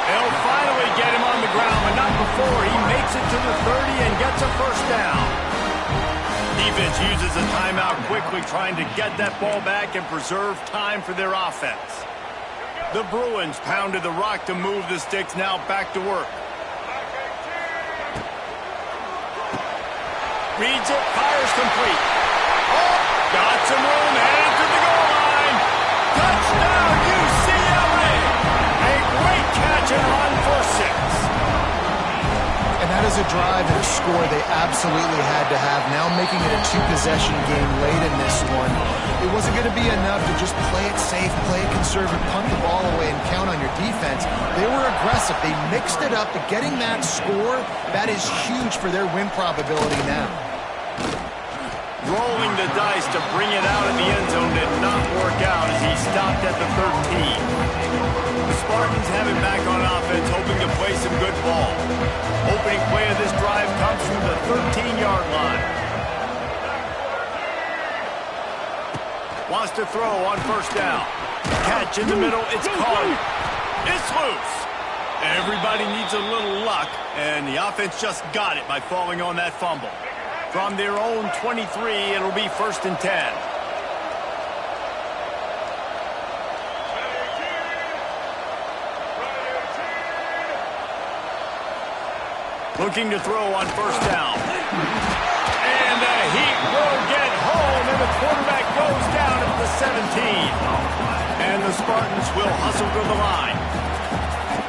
They'll finally get him on the ground, but not before he makes it to the 30 and gets a first down. Defense uses a timeout quickly, trying to get that ball back and preserve time for their offense. The Bruins pounded the rock to move the sticks, now back to work. Reads it, fires complete. Oh, got some room, headed to the goal line. Touchdown, UCLA! A great catch and run for 6. And that is a drive and a score they absolutely had to have. Now making it a 2-possession game late in this one. It wasn't going to be enough to just play it safe, play it conservative, punt the ball away, and count on your defense. They were aggressive. They mixed it up. Getting that score, that is huge for their win probability now. Rolling the dice to bring it out of the end zone did not work out as he stopped at the 13. The Spartans have him back on offense, hoping to play some good ball. Opening play of this drive comes from the 13-yard line. Wants to throw on first down. Catch in the middle. It's caught. It's loose. Everybody needs a little luck, and the offense just got it by falling on that fumble. From their own 23, it'll be 1st and 10. Looking to throw on first down. And the heat will get home, and the quarterback goes down at the 17. And the Spartans will hustle to the line.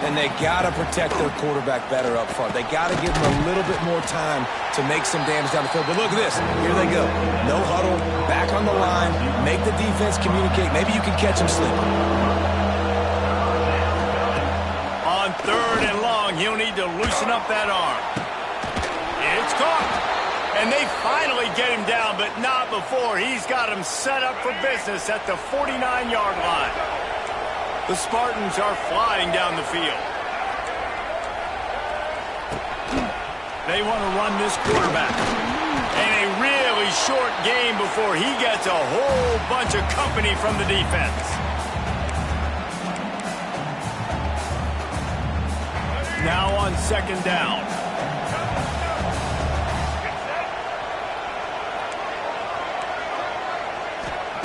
And they got to protect their quarterback better up front. They got to give him a little bit more time to make some damage down the field. But look at this. Here they go. No huddle, back on the line, make the defense communicate. Maybe you can catch him sleeping. On 3rd and long, he'll need to loosen up that arm. It's caught. And they finally get him down, but not before. He's got him set up for business at the 49-yard line. The Spartans are flying down the field. They want to run this quarterback. And a really short game before he gets a whole bunch of company from the defense. Now on 2nd down.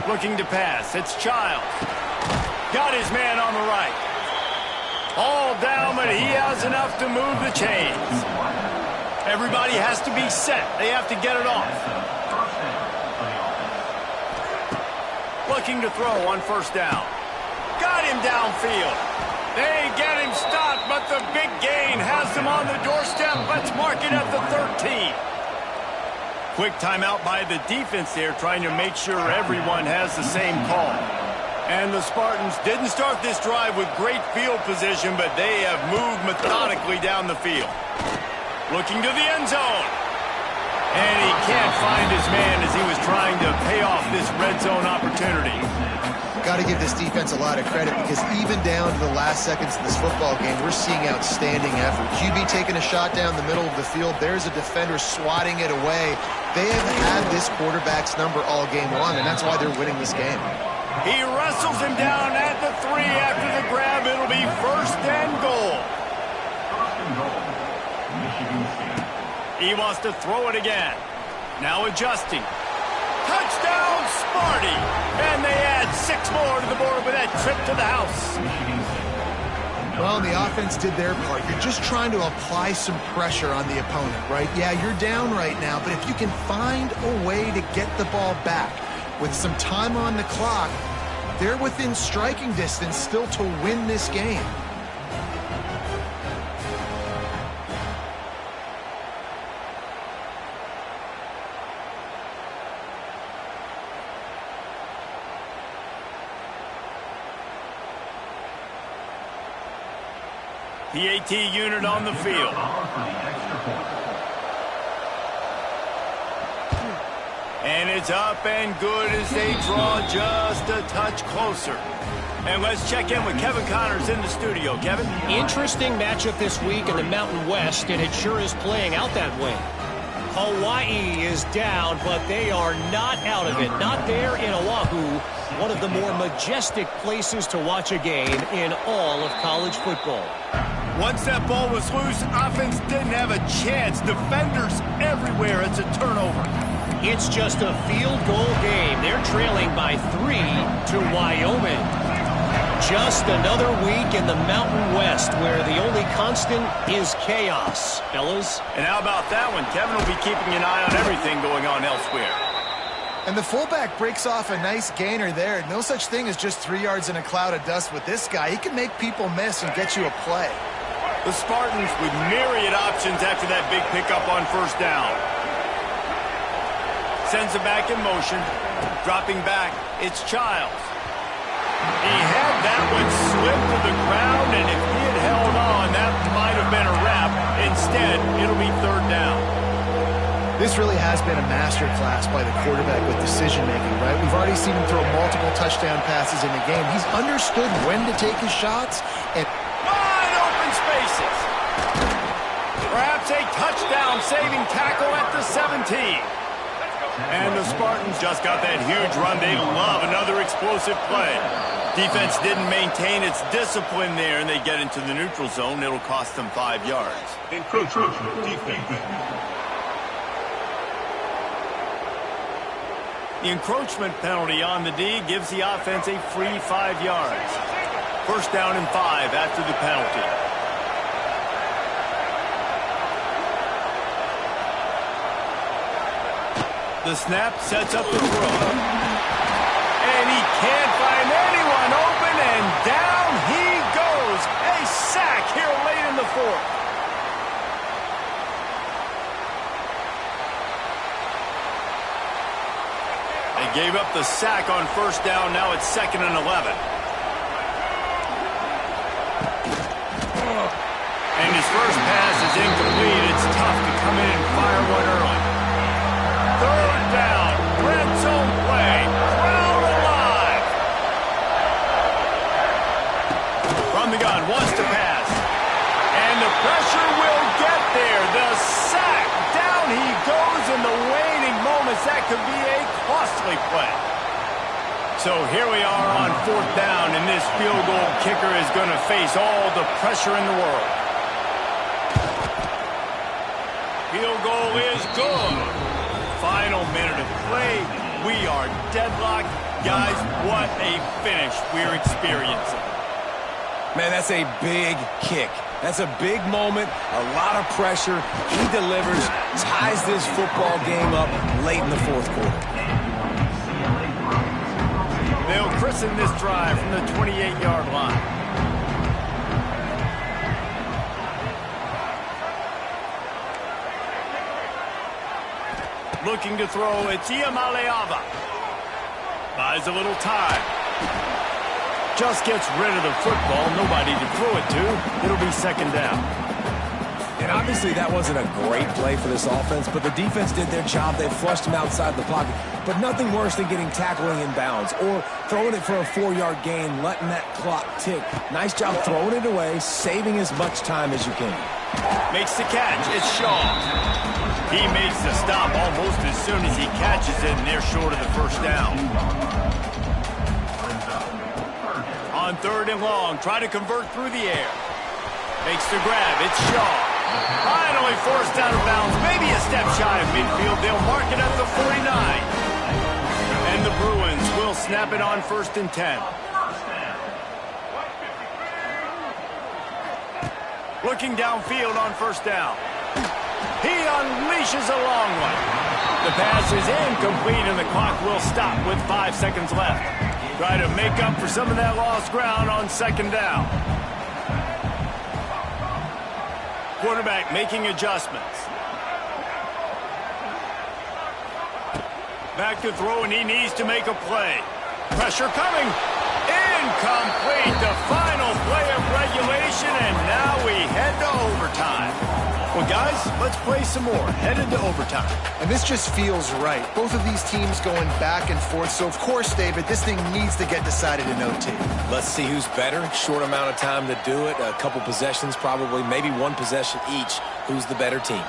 Looking to pass. It's Childs. Got his man on the right. All down, but he has enough to move the chains. Everybody has to be set. They have to get it off. Looking to throw on first down. Got him downfield. They get him stopped, but the big gain has them on the doorstep. Let's mark it at the 13. Quick timeout by the defense there, trying to make sure everyone has the same call. And the Spartans didn't start this drive with great field position, but they have moved methodically down the field. Looking to the end zone. And he can't find his man as he was trying to pay off this red zone opportunity. Got to give this defense a lot of credit because even down to the last seconds of this football game, we're seeing outstanding effort. QB taking a shot down the middle of the field. There's a defender swatting it away. They have had this quarterback's number all game long, and that's why they're winning this game. He wrestles him down at the 3 after the grab. It'll be 1st and goal. He wants to throw it again. Now adjusting. Touchdown, Sparty! And they add 6 more to the board with that trip to the house. Well, the offense did their part. You're just trying to apply some pressure on the opponent, right? Yeah, you're down right now, but if you can find a way to get the ball back with some time on the clock, they're within striking distance still to win this game. PAT unit on the field. And it's up and good as they draw just a touch closer. And let's check in with Kevin Connors in the studio. Kevin? Interesting matchup this week in the Mountain West, and it sure is playing out that way. Hawaii is down, but they are not out of it. Not there in Oahu, one of the more majestic places to watch a game in all of college football. Once that ball was loose, offense didn't have a chance. Defenders everywhere. It's a turnover. It's just a field goal game. They're trailing by 3 to Wyoming. Just another week in the Mountain West where the only constant is chaos, fellas. And how about that one? Kevin will be keeping an eye on everything going on elsewhere. And the fullback breaks off a nice gainer there. No such thing as just 3 yards in a cloud of dust with this guy. He can make people miss and get you a play. The Spartans with myriad options after that big pickup on first down. Sends it back in motion. Dropping back, it's Childs. He had that one slip to the ground, and if he had held on, that might have been a wrap. Instead, it'll be third down. This really has been a master class by the quarterback with decision-making, right? We've already seen him throw multiple touchdown passes in the game. He's understood when to take his shots and wide open spaces. Perhaps a touchdown-saving tackle at the 17. And the Spartans just got that huge run. They love another explosive play. Defense didn't maintain its discipline there, and they get into the neutral zone. It'll cost them 5 yards. Encroachment defense. The encroachment penalty on the D gives the offense a free 5 yards. First down and 5 after the penalty. The snap sets up the throw. And he can't find anyone open, and down he goes. A sack here late in the fourth. They gave up the sack on first down. Now it's 2nd and 11. And his first pass is incomplete. It's tough to come in and fire one early. Third down, red zone play, crowd alive. From the gun, wants to pass. And the pressure will get there. The sack, down he goes in the waning moments. That could be a costly play. So here we are on 4th down, and this field goal kicker is going to face all the pressure in the world. Field goal is good. Final minute of play. We are deadlocked. Guys, what a finish we're experiencing. Man, that's a big kick. That's a big moment, a lot of pressure. He delivers, ties this football game up late in the fourth quarter. They'll christen this drive from the 28-yard line. Looking to throw, it's Iamaleava. Buys a little time. Just gets rid of the football. Nobody to throw it to. It'll be 2nd down. And obviously that wasn't a great play for this offense, but the defense did their job. They flushed him outside the pocket. But nothing worse than getting tackling in bounds or throwing it for a 4-yard gain, letting that clock tick. Nice job throwing it away, saving as much time as you can. Makes the catch. It's Shaw. He makes the stop almost as soon as he catches it, and they're short of the first down. On 3rd and long, try to convert through the air. Makes the grab. It's Shaw. Finally forced out of bounds. Maybe a step shy of midfield. They'll mark it at the 49. Bruins will snap it on 1st and 10. Looking downfield on 1st down. He unleashes a long one. The pass is incomplete, and the clock will stop with 5 seconds left. Try to make up for some of that lost ground on 2nd down. Quarterback making adjustments. Back to throw, and he needs to make a play. Pressure coming. Incomplete. The final play of regulation, and now we head to overtime. Well, guys, let's play some more. Headed to overtime. And this just feels right. Both of these teams going back and forth. So, of course, David, this thing needs to get decided in OT. Let's see who's better. Short amount of time to do it. A couple possessions, probably, maybe one possession each. Who's the better team?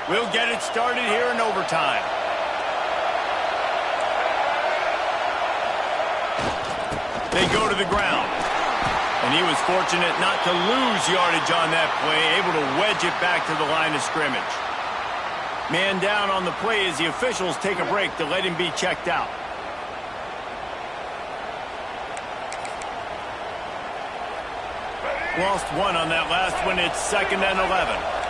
We'll get it started here in overtime. They go to the ground. And he was fortunate not to lose yardage on that play, able to wedge it back to the line of scrimmage. Man down on the play as the officials take a break to let him be checked out. Lost one on that last one. It's 2nd and 11.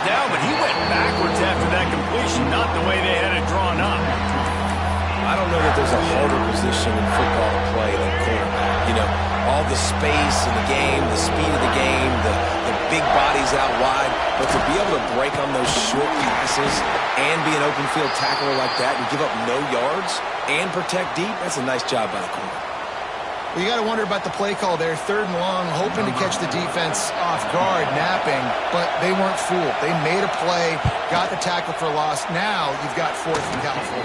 Down, but he went backwards after that completion, not the way they had it drawn up. I don't know that there's a harder position in football to play than quarterback. You know, all the space in the game, the speed of the game, the big bodies out wide, but to be able to break on those short passes and be an open field tackler like that and give up no yards and protect deep, that's a nice job by the corner. Well, you got to wonder about the play call there. 3rd and long, hoping to catch the defense off guard, napping, but they weren't fooled. They made a play, got the tackle for loss. Now you've got 4th and California.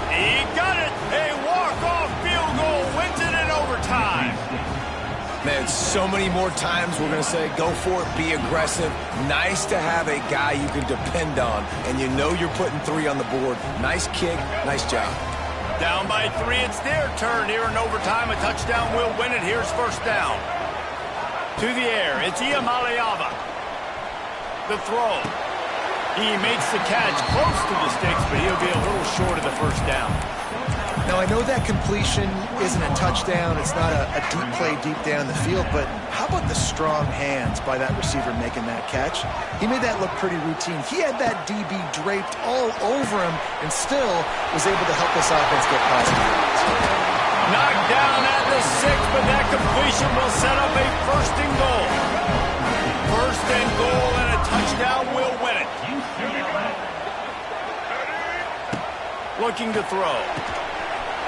He got it. A walk-off field goal wins it in overtime. Man, so many more times we're going to say, go for it, be aggressive. Nice to have a guy you can depend on, and you know you're putting 3 on the board. Nice kick, nice job. Down by 3, it's their turn here in overtime. A touchdown will win it. Here's 1st down. To the air, it's Iamaleava. The throw. He makes the catch close to the sticks, but he'll be a little short of the 1st down. Now, I know that completion isn't a touchdown. It's not a deep play deep down the field, but how about the strong hands by that receiver making that catch? He made that look pretty routine. He had that DB draped all over him and still was able to help this offense get positive yards. Knocked down at the 6, but that completion will set up a 1st and goal. 1st and goal, and a touchdown will win it. Looking to throw.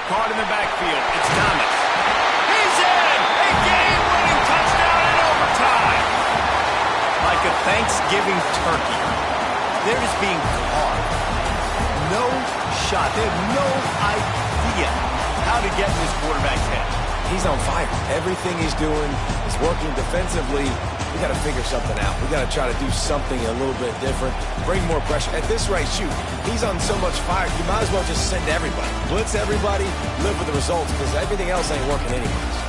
Caught in the backfield. It's Thomas. He's in! A game-winning touchdown in overtime! Like a Thanksgiving turkey. They're just being caught. No shot. They have no idea how to get in this quarterback's head. He's on fire. Everything he's doing is working defensively. We got to figure something out. We got to try to do something a little bit different. Bring more pressure. At this rate, shoot, he's on so much fire, you might as well just send everybody. Blitz everybody, live with the results, because everything else ain't working anyways.